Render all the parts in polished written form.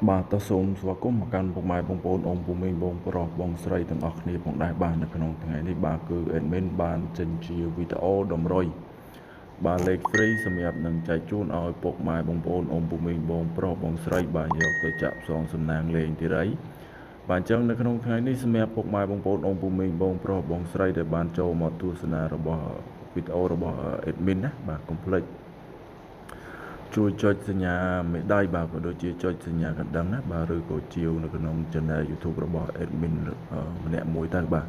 បាទតសូមស្វាគមន៍មកកាន់ពុកម៉ែបងប្អូនអ៊ំពូមីងបងប្រុសបងស្រីទាំងអស់គ្នាផងដែរបាទនៅក្នុងថ្ងៃនេះបាទគឺ admin បានចេញជាវីដេអូតម្រុយបាទលេខ free សម្រាប់នឹងចែកជូនឲ្យពុកម៉ែបងប្អូនអ៊ំពូមីងបងប្រុសបងស្រីបាទយកទៅចាក់ផ្សងសំណាងលេងទីរៃបាទអញ្ចឹងនៅក្នុងថ្ងៃនេះសម្រាប់ពុកម៉ែបងប្អូនអ៊ំពូមីងបងប្រុសបងស្រីដែលបានចូលមកទស្សនារបស់វីដេអូរបស់ admin ណាបាទកុំភ្លេចជួយចុចសញ្ញាមេដៃបាទក៏ដូចជាចុចសញ្ញាកណ្ដឹងណាបាទឬក៏ជាវនៅក្នុង channel YouTube របស់ admin ម្នាក់មួយទៅបាទ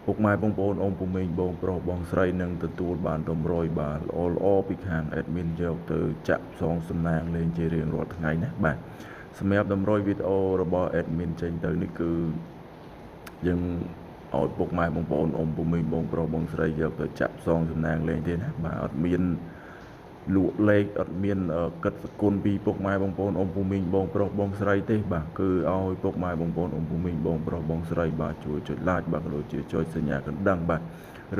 ពុកម៉ែបងប្អូនអ៊ំពូមីងបងប្រុសបងស្រីនឹងទទួលបានតម្រុយបាទល្អពីខាង admin យកទៅចាក់ផ្សងសំណាងលេងជារៀងរាល់ថ្ងៃណាបាទសម្រាប់តម្រុយវីដេអូរបស់ admin ចេញទៅនេះគឺយើងឲ្យពុកម៉ែបងប្អូនអ៊ំពូមីងបងប្រុសបងស្រីយកទៅចាក់ផ្សងសំណាងលេងទេណាបាទអត់មានលក់លេខអត់មានកិត្តសគុណពីពុកម៉ែបងប្អូនអ៊ំពូមីងបងប្រុសបងស្រីទេបាទគឺឲ្យពុកម៉ែបងប្អូនអ៊ំពូមីងបងប្រុសបងស្រីបាទជួយចុច like បាទក៏ដូចជាចុចសញ្ញាកណ្ដឹងបាទ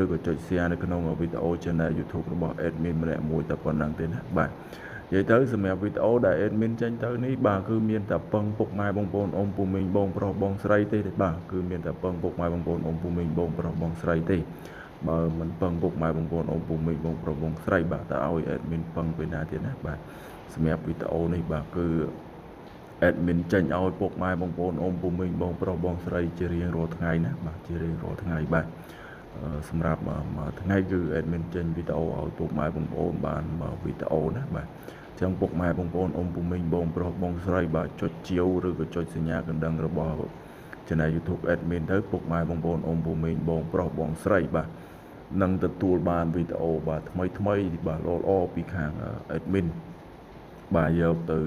ឬក៏ចុច share នៅក្នុងវីដេអូ channel YouTube របស់ admin ម្នាក់មួយតែប៉ុណ្ណឹងទេណាបាទនិយាយទៅសម្រាប់វីដេអូដែល admin ចេញទៅនេះបាទគឺមានតែពឹងពុកម៉ែបងប្អូនអ៊ំពូមីងបងប្រុសបងស្រីទេបាទគឺមានតែពឹងពុកម៉ែបងប្អូនអ៊ំពូមីងបងប្រុសបងស្រីទេបើមិនពឹងពុកម៉ែបងប្អូនអ៊ំពូមីងបងប្រុសបងស្រីបាទតើឲ្យ admin ពឹងពីណាទៀតណាបាទសម្រាប់វីដេអូនេះបាទគឺ admin ចេញឲ្យពុកម៉ែបងប្អូនអ៊ំពូមីងបងប្រុសបងស្រីជារៀងរាល់ថ្ងៃណាបាទជារៀងរាល់ថ្ងៃបាទសម្រាប់មួយថ្ងៃគឺ admin ចេញវីដេអូឲ្យពុកម៉ែបងប្អូនបានវីដេអូណាបាទអញ្ចឹងពុកម៉ែបងប្អូនអ៊ំពូមីងបងប្រុសបងស្រីបាទចុចជាវឬក៏ចុចសញ្ញាកណ្ដឹងរបស់ channel YouTube admin ទៅពុកម៉ែបងប្អូនអ៊ំពូមីងបងប្រុសបងស្រីបាទនឹងទទួលបានវីដេអូបាទថ្មីបាទល្អពីខាង admin បាទយកទៅ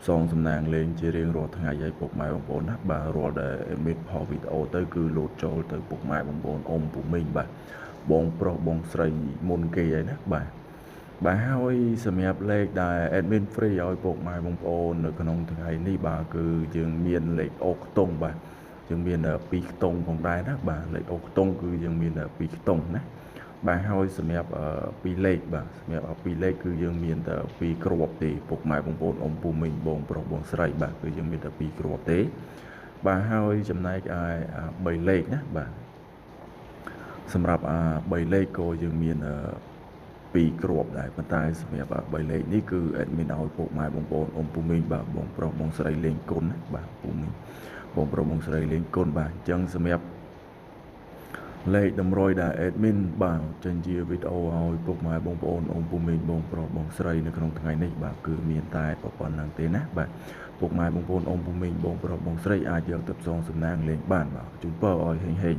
ផ្សងសំណាងលេងជារៀងរាល់ថ្ងៃឲ្យពុកម៉ែបងប្អូនណាបាទរាល់ដែល admin ផុសវីដេអូទៅគឺលោតចូលទៅពុកម៉ែបងប្អូនអ៊ំពូមីងបាទបងប្រុសបងស្រីមុនគេហើយណាបាទហើយសម្រាប់លេខដែល admin free ឲ្យពុកម៉ែបងប្អូននៅក្នុងថ្ងៃនេះបាទគឺយើងមានលេខអូខ្ទង់បាទយើងមាន2ខ្ទង់ផងដែរណាបាទលេខអូខ្ទង់គឺយើងមាន2ខ្ទង់ណាបាទហើយសម្រាប់2លេខបាទសម្រាប់2លេខគឺយើងមានតែ2គ្រាប់ទេពុកម៉ែបងប្អូនអ៊ំពូមីងបងប្រុសបងស្រីបាទគឺយើងមានតែ2គ្រាប់ទេបាទហើយចំណែកឯ3លេខណាបាទសម្រាប់3លេខក៏យើងមាន2គ្រាប់ដែរប៉ុន្តែសម្រាប់3លេខនេះគឺ admin ឲ្យពុកម៉ែបងប្អូនអ៊ំពូមីងបាទបងប្រុសបងស្រីលេងគុណណាបាទពូមីងបងប្រុសបងស្រីលេងគុណបាទអញ្ចឹងសម្រាប់លេខតម្រុយដែល admin បាទចេញជាវីដេអូឲ្យពុកម៉ែបងប្អូនអ៊ំពូមីងបងប្រុសបងស្រីនៅក្នុងថ្ងៃនេះបាទគឺមានតែប៉ុណ្្នឹងទេណាបាទពុកម៉ែបងប្អូនអ៊ំពូមីងបងប្រុសបងស្រីអាចយកទៅផ្សងសំណាងលេងបានបាទជូនពរឲ្យហេង